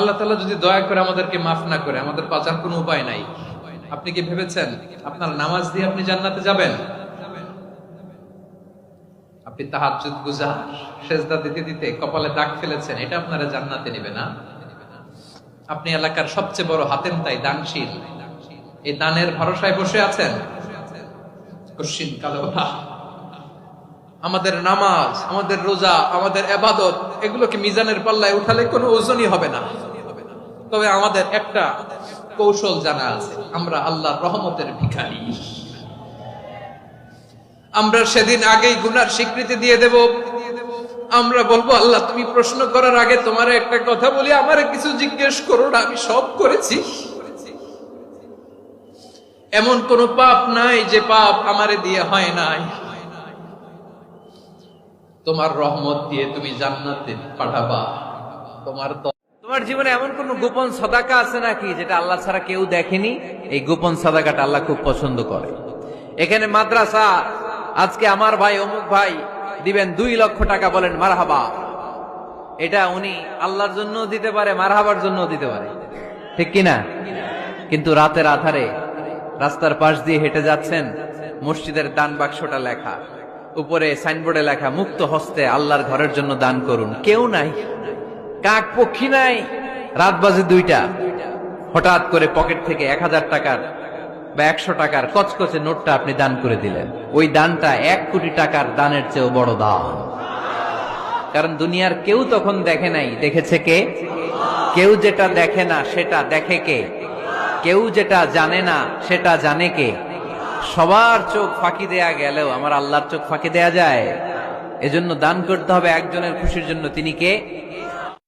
আল্লাহ তাআলা যদি দয়া করে আমাদেরকে মাফ না করে, আমাদের বাঁচার কোনো উপায় নাই। আপনি কি ভেবেছেন আপনার নামাজ দিয়ে আপনি জান্নাতে যাবেন? আপনি তাহাজ্জুদ গুজার, সেজদা দিতে দিতে কপালে দাগ ফেলেছেন, এটা আপনারা জান্নাতে নেবে না। আপনি এলাকার সবচেয়ে বড় হাতেম তাই, দানশীল, এই দানের ভরসায় বসে আছেন। কশিন কালো আমাদের নামাজ, আমাদের রোজা, আমাদের ইবাদত, এগুলোকে মিজানের পাল্লায় উঠালে কোনো ওজনই হবে না। তবে আমাদের একটা কৌশল জানা আছে, আমরা আল্লাহর রহমতের ভিখারি। আমরা সেদিন আগেই গুনার স্বীকৃতি দিয়ে দেব। আমরা বলবো, আল্লাহ তুমি প্রশ্ন করার আগে তোমার একটা কথা বলি, আমারে কিছু জিজ্ঞেস করো না, আমি সব করেছি। এমন কোন পাপ নাই যে পাপ আমারে দিয়ে হয় নাই। তোমার রহমত দিয়ে তুমি জান্নাতে পাঠাবা। তোমার জীবনে এমন কোন গোপন সাদাকা আছে নাকি যেটা আল্লাহ ছাড়া কেউ দেখেনি? এই গোপন সাদাকাটা আল্লাহ খুব পছন্দ করে। এখানে মাদ্রাসা, আজকে আমার ভাই অমুক ভাই দিবেন 2 লক্ষ টাকা, বলেন মারহাবা। এটা উনি আল্লাহর জন্য দিতে পারে, মারহাবার জন্য দিতে পারে, ঠিক কিনা? কিন্তু রাতের আধারে রাস্তার পাশ দিয়ে হেঁটে যাচ্ছেন, মসজিদের দান বাক্সটা লেখা, উপরে সাইনবোর্ডে লেখা মুক্ত হস্তে আল্লাহর ঘরের জন্য দান করুন। কেউ নাই, কাক পক্ষী নাই। রাত বাজে 2টা, হঠাৎ করে পকেট থেকে 1000 টাকার বা 100 টাকার কচকচে নোটটা আপনি দান করে দিলেন। ওই দানটা 1 কোটি টাকার দানের চেয়েও বড় দান। কারণ দুনিয়ার কেউ তখন দেখে নাই, দেখেছে কে? কেউ যেটা দেখে না সেটা দেখে কে? কেউ যেটা জানে না সেটা জানে কে? সবার চোখ ফাঁকি দেয়া গেলেও আমার আল্লাহর চোখ ফাঁকি দেয়া যায়? এজন্য দান করতে হবে একজনের খুশির জন্য। তিনি কে?